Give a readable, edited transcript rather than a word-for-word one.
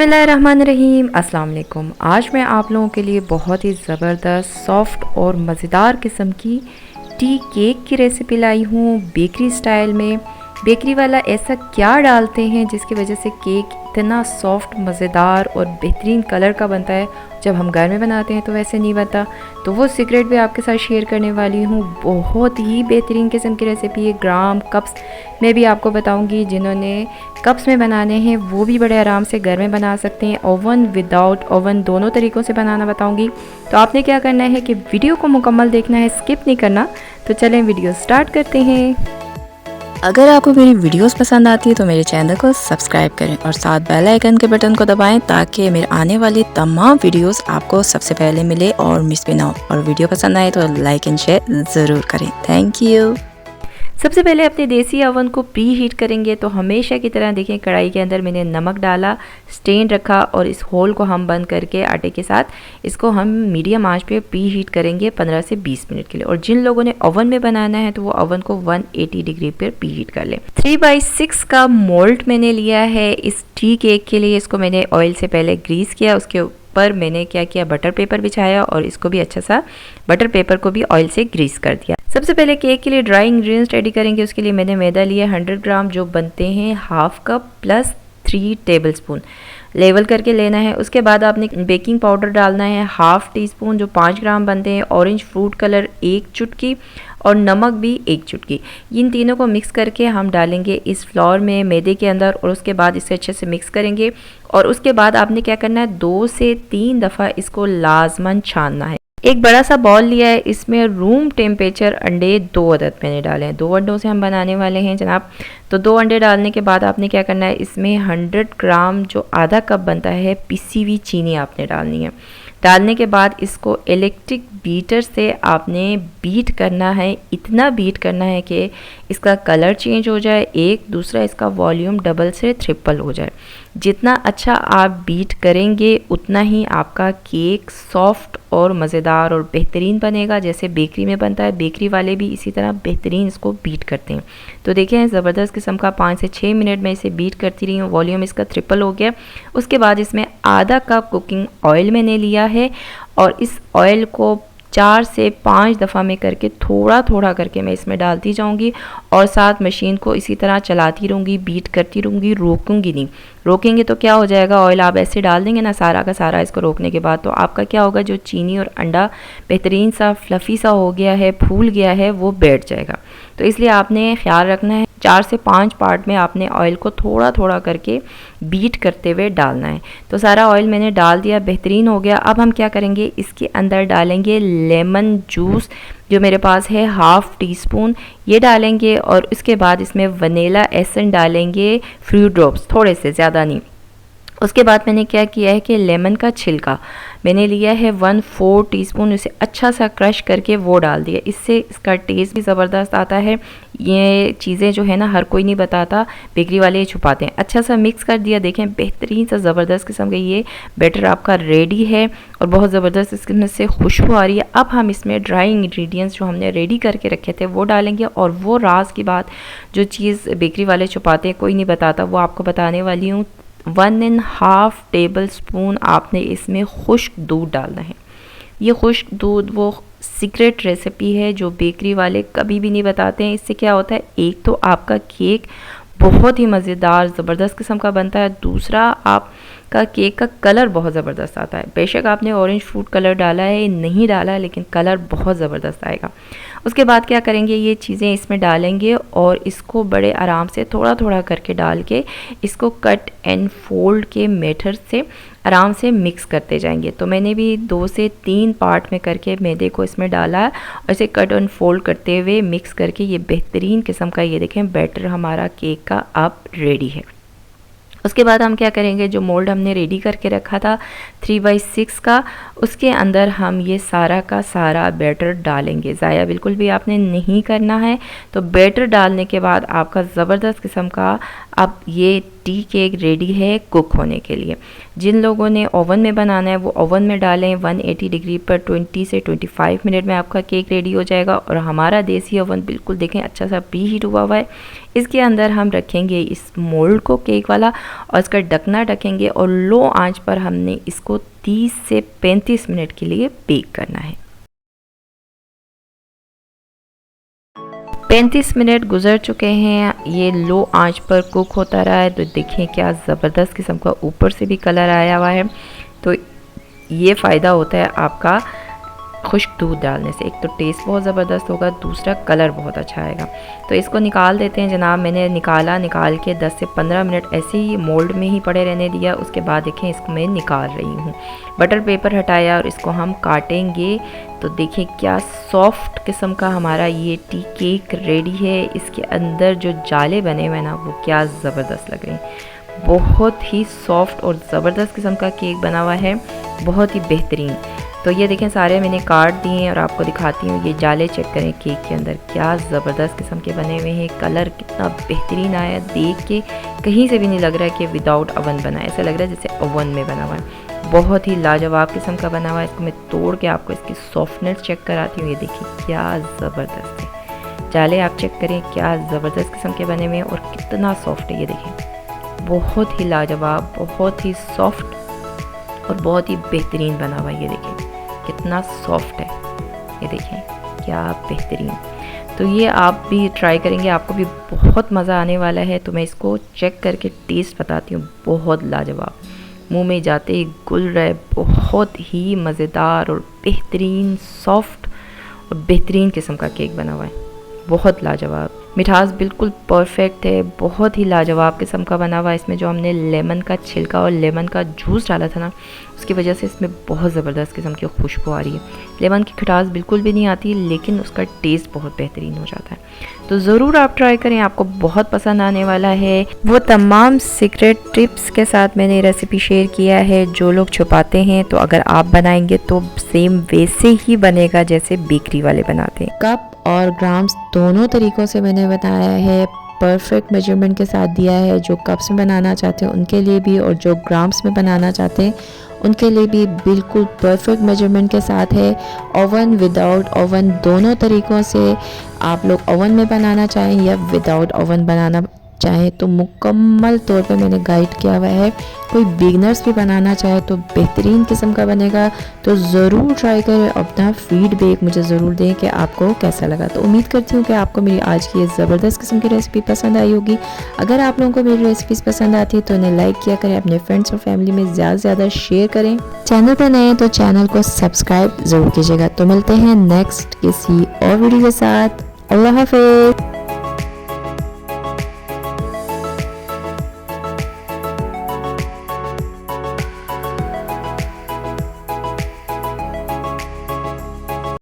बिस्मिल्लाहिर्रहमानिर्रहीम, अस्सलाम वालेकुम। आज मैं आप लोगों के लिए बहुत ही ज़बरदस्त सॉफ्ट और मज़ेदार किस्म की टी केक की रेसिपी लाई हूँ बेकरी स्टाइल में। बेकरी वाला ऐसा क्या डालते हैं जिसकी वजह से केक इतना सॉफ्ट, मज़ेदार और बेहतरीन कलर का बनता है, जब हम घर में बनाते हैं तो वैसे नहीं बनता। तो वो सीक्रेट भी आपके साथ शेयर करने वाली हूँ। बहुत ही बेहतरीन किस्म की रेसिपी है। ग्राम कप्स में भी आपको बताऊँगी, जिन्होंने कप्स में बनाने हैं वो भी बड़े आराम से घर में बना सकते हैं। ओवन विदाउट ओवन दोनों तरीक़ों से बनाना बताऊँगी। तो आपने क्या करना है कि वीडियो को मुकम्मल देखना है, स्किप नहीं करना। तो चलें वीडियो स्टार्ट करते हैं। अगर आपको मेरी वीडियोस पसंद आती है तो मेरे चैनल को सब्सक्राइब करें और साथ बेल आइकन के बटन को दबाएं ताकि मेरे आने वाली तमाम वीडियोस आपको सबसे पहले मिले और मिस भी ना हो। और वीडियो पसंद आए तो लाइक एंड शेयर ज़रूर करें। Thank you. सबसे पहले अपने देसी ओवन को प्री हीट करेंगे। तो हमेशा की तरह देखें, कढ़ाई के अंदर मैंने नमक डाला, स्टैंड रखा और इस होल को हम बंद करके आटे के साथ इसको हम मीडियम आंच पे प्री हीट करेंगे 15 से 20 मिनट के लिए। और जिन लोगों ने ओवन में बनाना है तो वो ओवन को 180 डिग्री पर प्री हीट कर लें। 3/6 का मोल्ड मैंने लिया है इस टी केक के लिए। इसको मैंने ऑयल से पहले ग्रीस किया, उसके पर मैंने क्या किया, बटर पेपर बिछाया और इसको भी अच्छा सा बटर पेपर को भी ऑयल से ग्रीस कर दिया। सबसे पहले केक के लिए ड्राई इंग्रेडिएंट्स रेडी करेंगे। उसके लिए मैंने मैदा लिया 100 ग्राम, जो बनते हैं half cup plus 3 tablespoon. Level करके लेना है। उसके बाद आपने बेकिंग पाउडर डालना है हाफ टी स्पून, जो 5 ग्राम बनते हैं। ऑरेंज फ्रूट कलर 1 चुटकी और नमक भी 1 चुटकी। इन तीनों को मिक्स करके हम डालेंगे इस फ्लोर में, मैदे के अंदर। और उसके बाद इसे अच्छे से मिक्स करेंगे। और उसके बाद आपने क्या करना है, 2 से 3 दफ़ा इसको लाजमन छानना है। एक बड़ा सा बॉल लिया है, इसमें रूम टेम्परेचर अंडे 2 अदद मैंने डाले हैं। 2 अंडों से हम बनाने वाले हैं जनाब। तो 2 अंडे डालने के बाद आपने क्या करना है, इसमें 100 ग्राम जो आधा कप बनता है पिसी हुई चीनी आपने डालनी है। डालने के बाद इसको इलेक्ट्रिक बीटर से आपने बीट करना है। इतना बीट करना है कि इसका कलर चेंज हो जाए, एक दूसरा इसका वॉल्यूम डबल से ट्रिपल हो जाए। जितना अच्छा आप बीट करेंगे उतना ही आपका केक सॉफ्ट और मज़ेदार और बेहतरीन बनेगा, जैसे बेकरी में बनता है। बेकरी वाले भी इसी तरह बेहतरीन इसको बीट करते हैं। तो देखें, ज़बरदस्त किस्म का 5 से 6 मिनट में इसे बीट करती रही हूँ। वॉल्यूम इसका ट्रिपल हो गया। उसके बाद इसमें आधा कप कुकिंग ऑयल मैंने लिया है और इस ऑयल को 4 से 5 दफ़ा में करके थोड़ा थोड़ा करके मैं इसमें डालती जाऊंगी और साथ मशीन को इसी तरह चलाती रहूँगी, बीट करती रहूँगी, रोकूंगी नहीं। रोकेंगे तो क्या हो जाएगा, ऑयल आप ऐसे डाल देंगे ना सारा का सारा इसको रोकने के बाद, तो आपका क्या होगा, जो चीनी और अंडा बेहतरीन सा फ्लफ़ी सा हो गया है, फूल गया है, वो बैठ जाएगा। तो इसलिए आपने ख्याल रखना है 4 से 5 पार्ट में आपने ऑयल को थोड़ा थोड़ा करके बीट करते हुए डालना है। तो सारा ऑयल मैंने डाल दिया, बेहतरीन हो गया। अब हम क्या करेंगे, इसके अंदर डालेंगे लेमन जूस, जो मेरे पास है हाफ टी स्पून, ये डालेंगे। और उसके बाद इसमें वनीला एसेंस डालेंगे, फ्रूट ड्रॉप्स थोड़े से, ज़्यादा नहीं। उसके बाद मैंने क्या किया है कि लेमन का छिलका मैंने लिया है 1/4 टीस्पून, उसे अच्छा सा क्रश करके वो डाल दिया। इससे इसका टेस्ट भी ज़बरदस्त आता है। ये चीज़ें जो है ना हर कोई नहीं बताता, बेकरी वाले ये छुपाते हैं। अच्छा सा मिक्स कर दिया। देखें, बेहतरीन सा ज़बरदस्त किस्म का ये बैटर आपका रेडी है और बहुत ज़बरदस्त इसमें से खुशबू आ रही है। अब हम इसमें ड्राई इंग्रेडिएंट्स जो हमने रेडी करके रखे थे वो डालेंगे। और वो राज की बात, जो चीज़ बेकरी वाले छुपाते हैं, कोई नहीं बताता, वो आपको बताने वाली हूँ। 1.5 टेबल स्पून आपने इसमें खुश्क दूध डालना है। ये खुश्क दूध वो सीक्रेट रेसिपी है जो बेकरी वाले कभी भी नहीं बताते हैं। इससे क्या होता है, एक तो आपका केक बहुत ही मज़ेदार ज़बरदस्त किस्म का बनता है, दूसरा आपका केक का कलर बहुत ज़बरदस्त आता है। बेशक आपने ऑरेंज फ्रूट कलर डाला है, नहीं डाला है, लेकिन कलर बहुत ज़बरदस्त आएगा। उसके बाद क्या करेंगे, ये चीज़ें इसमें डालेंगे और इसको बड़े आराम से थोड़ा थोड़ा करके डाल के इसको कट एंड फोल्ड के मेथड से आराम से मिक्स करते जाएंगे। तो मैंने भी 2 से 3 पार्ट में करके मैदे को इसमें डाला है और इसे कट एंड फोल्ड करते हुए मिक्स करके ये बेहतरीन किस्म का, ये देखें, बैटर हमारा केक का अब रेडी है। उसके बाद हम क्या करेंगे, जो मोल्ड हमने रेडी करके रखा था 3/6 का, उसके अंदर हम ये सारा का सारा बैटर डालेंगे। ज़ाया बिल्कुल भी आपने नहीं करना है। तो बैटर डालने के बाद आपका ज़बरदस्त किस्म का अब ये टी केक रेडी है कुक होने के लिए। जिन लोगों ने ओवन में बनाना है वो ओवन में डालें 180 डिग्री पर 20 से 25 मिनट में आपका केक रेडी हो जाएगा। और हमारा देसी ओवन बिल्कुल देखें अच्छा सा प्री हीट हुआ हुआ है। इसके अंदर हम रखेंगे इस मोल्ड को केक वाला और इसका ढकना ढकेंगे और लो आंच पर हमने इसको 30 से 35 मिनट के लिए बेक करना है। 35 मिनट गुजर चुके हैं, ये लो आंच पर कुक होता रहा है। तो देखें क्या ज़बरदस्त किस्म का ऊपर से भी कलर आया हुआ है। तो ये फ़ायदा होता है आपका खुश्क दूध डालने से। एक तो टेस्ट बहुत ज़बरदस्त होगा, दूसरा कलर बहुत अच्छा आएगा। तो इसको निकाल देते हैं जनाब। मैंने निकाल के 10 से 15 मिनट ऐसे ही मोल्ड में ही पड़े रहने दिया। उसके बाद देखें इसको मैं निकाल रही हूँ। बटर पेपर हटाया और इसको हम काटेंगे। तो देखिए क्या सॉफ्ट किस्म का हमारा ये टी केक रेडी है। इसके अंदर जो जाले बने हुए हैं ना वो क्या ज़बरदस्त लग रहे हैं। बहुत ही सॉफ्ट और ज़बरदस्त किस्म का केक बना हुआ है, बहुत ही बेहतरीन। तो ये देखें सारे मैंने काट दिए हैं और आपको दिखाती हूँ। ये जाले चेक करें केक के अंदर क्या ज़बरदस्त किस्म के बने हुए हैं। कलर कितना बेहतरीन आया, देख के कहीं से भी नहीं लग रहा है कि विदाउट ओवन बना है। ऐसा लग रहा है जैसे ओवन में बना हुआ है। बहुत ही लाजवाब किस्म का बना हुआ है। इसको मैं तोड़ के आपको इसकी सॉफ्टनेस चेक कराती हूँ। ये देखिए क्या ज़बरदस्त है। जाले आप चेक करें क्या ज़बरदस्त किस्म के बने हुए हैं और कितना सॉफ्ट है। ये देखें बहुत ही लाजवाब, बहुत ही सॉफ्ट और बहुत ही बेहतरीन बना हुआ है। ये देखें कितना सॉफ्ट है। ये देखें क्या बेहतरीन। तो ये आप भी ट्राई करेंगे, आपको भी बहुत मज़ा आने वाला है। तो मैं इसको चेक करके टेस्ट बताती हूँ। बहुत लाजवाब, मुंह में जाते ही घुल रहा है। बहुत ही मज़ेदार और बेहतरीन सॉफ्ट और बेहतरीन किस्म का केक बना हुआ है। बहुत लाजवाब, मिठास बिल्कुल परफेक्ट है। बहुत ही लाजवाब किस्म का बना हुआ है। इसमें जो हमने लेमन का छिलका और लेमन का जूस डाला था ना, उसकी वजह से इसमें बहुत ज़बरदस्त किस्म की खुशबू आ रही है। लेमन की खटास बिल्कुल भी नहीं आती, लेकिन उसका टेस्ट बहुत बेहतरीन हो जाता है। तो ज़रूर आप ट्राई करें, आपको बहुत पसंद आने वाला है। वो तमाम सीक्रेट टिप्स के साथ मैंने रेसिपी शेयर किया है जो लोग छुपाते हैं। तो अगर आप बनाएंगे तो सेम वैसे ही बनेगा जैसे बेकरी वाले बनाते हैं। कप और ग्राम्स दोनों तरीक़ों से मैंने बताया है, परफेक्ट मेजरमेंट के साथ दिया है। जो कप्स में बनाना चाहते हैं उनके लिए भी और जो ग्राम्स में बनाना चाहते हैं उनके लिए भी बिल्कुल परफेक्ट मेजरमेंट के साथ है। ओवन विदाउट ओवन दोनों तरीक़ों से, आप लोग ओवन में बनाना चाहें या विदाउट ओवन बनाना चाहें तो मुकम्मल तौर पे मैंने गाइड किया हुआ है। कोई बिगनर्स भी बनाना चाहे तो बेहतरीन किस्म का बनेगा। तो ज़रूर ट्राई करें, अपना फीडबैक मुझे ज़रूर दें कि आपको कैसा लगा। तो उम्मीद करती हूँ कि आपको मेरी आज की ये ज़बरदस्त किस्म की रेसिपी पसंद आई होगी। अगर आप लोगों को मेरी रेसिपीज़ पसंद आती है तो उन्हें लाइक किया करें, अपने फ्रेंड्स और फैमिली में ज़्यादा से ज़्यादा शेयर करें। चैनल पर नए हैं तो चैनल को सब्सक्राइब ज़रूर कीजिएगा। तो मिलते हैं नेक्स्ट किसी और वीडियो के साथ। अल्लाह हाफ़िज़।